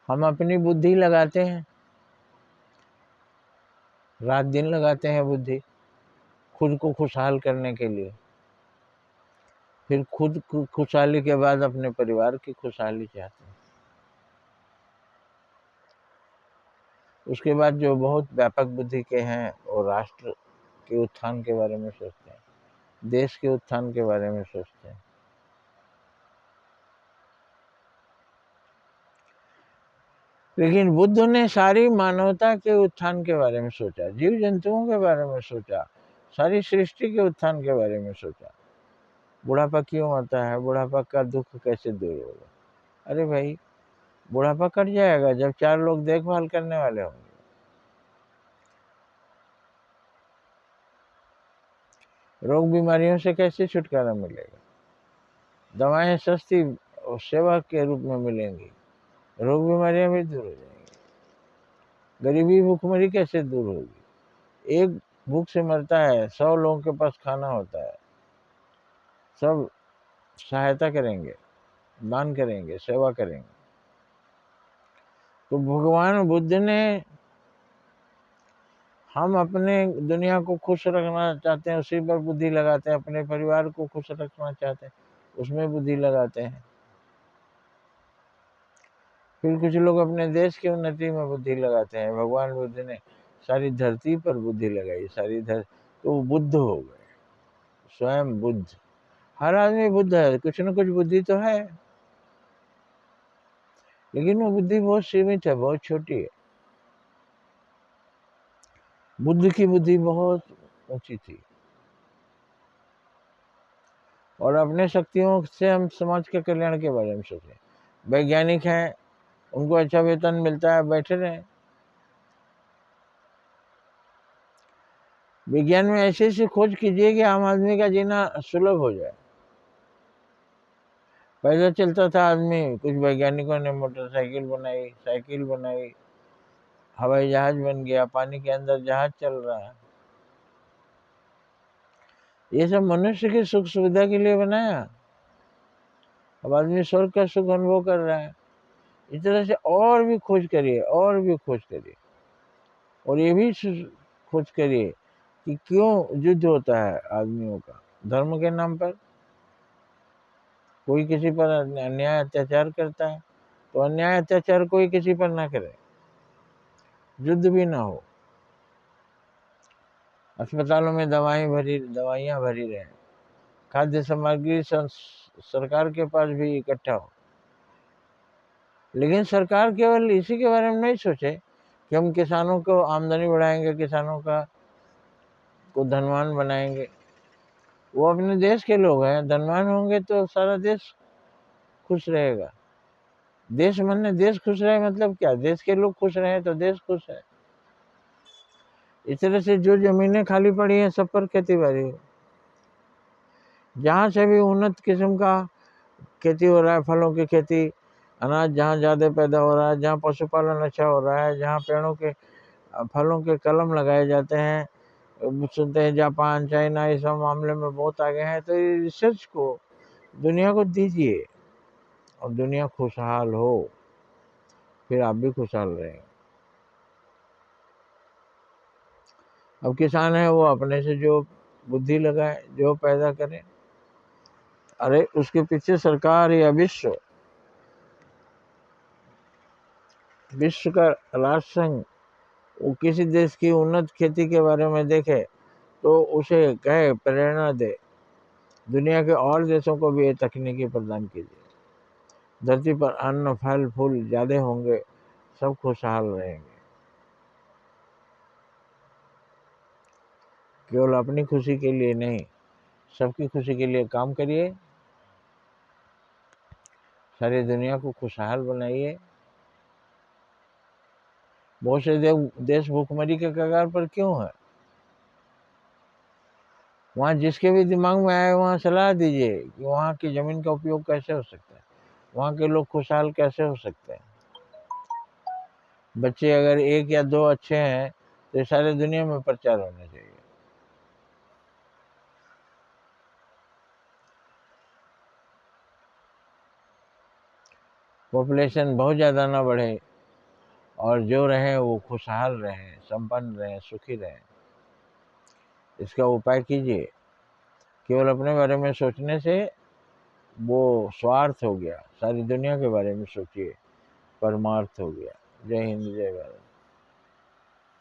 हम अपनी बुद्धि लगाते हैं, रात दिन लगाते हैं बुद्धि खुद को खुशहाल करने के लिए। फिर खुद खुशहाली के बाद अपने परिवार की खुशहाली चाहते हैं। उसके बाद जो बहुत व्यापक बुद्धि के हैं वो राष्ट्र के उत्थान के बारे में सोचते हैं, देश के उत्थान के बारे में सोचते हैं। लेकिन बुद्ध ने सारी मानवता के उत्थान के बारे में सोचा, जीव जंतुओं के बारे में सोचा, सारी सृष्टि के उत्थान के बारे में सोचा। बुढ़ापा क्यों आता है, बुढ़ापा का दुख कैसे दूर होगा? अरे भाई, बुढ़ापा कट जाएगा जब 4 लोग देखभाल करने वाले होंगे। रोग बीमारियों से कैसे छुटकारा मिलेगा? दवाएं सस्ती और सेवा के रूप में मिलेंगी, रोग बीमारियां भी दूर हो जाएंगी। गरीबी भूखमरी कैसे दूर होगी? एक भूख से मरता है, 100 लोगों के पास खाना होता है, सब सहायता करेंगे, दान करेंगे, सेवा करेंगे। तो भगवान बुद्ध ने, हम अपने दुनिया को खुश रखना चाहते हैं, उसी पर बुद्धि लगाते हैं। अपने परिवार को खुश रखना चाहते हैं, उसमें बुद्धि लगाते हैं। फिर कुछ लोग अपने देश की उन्नति में बुद्धि लगाते हैं। भगवान बुद्ध ने सारी धरती पर बुद्धि लगाई, सारी धरती, तो वो बुद्ध हो गए, स्वयं बुद्ध। हर आदमी बुद्ध है, कुछ न कुछ बुद्धि तो है, लेकिन वो बुद्धि बहुत सीमित है, बहुत छोटी है। बुद्ध की बुद्धि बहुत ऊंची थी, और अपने शक्तियों से हम समाज के कल्याण के बारे में सोचें। वैज्ञानिक हैं, उनको अच्छा वेतन मिलता है, बैठे रहे। विज्ञान में ऐसी ऐसी खोज कीजिए कि आम आदमी का जीना सुलभ हो जाए। पैदल चलता था आदमी, कुछ वैज्ञानिकों ने मोटरसाइकिल बनाई, साइकिल बनाई, हवाई जहाज बन गया, पानी के अंदर जहाज चल रहा है। ये सब मनुष्य की सुख सुविधा के लिए बनाया। अब आदमी स्वर्ग का सुख अनुभव कर रहा है। इस तरह से और भी खोज करिए, और भी खोज करिए, और ये भी खोज करिए कि क्यों युद्ध होता है आदमियों का धर्म के नाम पर। कोई किसी पर अन्याय अत्याचार करता है, तो अन्याय अत्याचार कोई किसी पर ना करे, युद्ध भी ना हो। अस्पतालों में दवाइयाँ भरी रहे, खाद्य सामग्री सरकार के पास भी इकट्ठा हो। लेकिन सरकार केवल इसी के बारे में नहीं सोचे कि हम किसानों को आमदनी बढ़ाएंगे, किसानों को धनवान बनाएंगे। वो अपने देश के लोग हैं, धनवान होंगे तो सारा देश खुश रहेगा। देश माने देश खुश रहे मतलब क्या? देश के लोग खुश रहे तो देश खुश है। इस तरह से जो जमीनें खाली पड़ी हैं सब पर खेती बाड़ी हो, जहाँ से भी उन्नत किस्म का खेती हो रहा है, फलों की खेती, अनाज जहाँ ज़्यादा पैदा हो रहा है, जहाँ पशुपालन अच्छा हो रहा है, जहाँ पेड़ों के फलों के कलम लगाए जाते हैं। सुनते हैं जापान, चाइना इस सब मामले में बहुत आगे हैं। तो ये रिसर्च को दुनिया को दीजिए और दुनिया खुशहाल हो, फिर आप भी खुशहाल रहेंगे। अब किसान है, वो अपने से जो बुद्धि लगाए, जो पैदा करे। अरे उसके पीछे सरकार या विश्व का राष्ट्र संघ वो किसी देश की उन्नत खेती के बारे में देखे तो उसे कहे, प्रेरणा दे, दुनिया के और देशों को भी ये तकनीकी प्रदान कीजिए। धरती पर अन्न, फल, फूल ज़्यादा होंगे, सब खुशहाल रहेंगे। केवल अपनी खुशी के लिए नहीं, सबकी खुशी के लिए काम करिए, सारी दुनिया को खुशहाल बनाइए। बहुत से देश भूखमरी के कगार पर क्यों है? वहाँ जिसके भी दिमाग में आए वहाँ सलाह दीजिए कि वहाँ की ज़मीन का उपयोग कैसे हो सकता है, वहाँ के लोग खुशहाल कैसे हो सकते हैं। बच्चे अगर 1 या 2 अच्छे हैं तो सारे दुनिया में प्रचार होना चाहिए। पॉपुलेशन बहुत ज़्यादा ना बढ़े, और जो रहें वो खुशहाल रहें, संपन्न रहें, सुखी रहें। इसका उपाय कीजिए। केवल अपने बारे में सोचने से वो स्वार्थ हो गया, सारी दुनिया के बारे में सोचिए, परमार्थ हो गया। जय हिंद, जय भारत।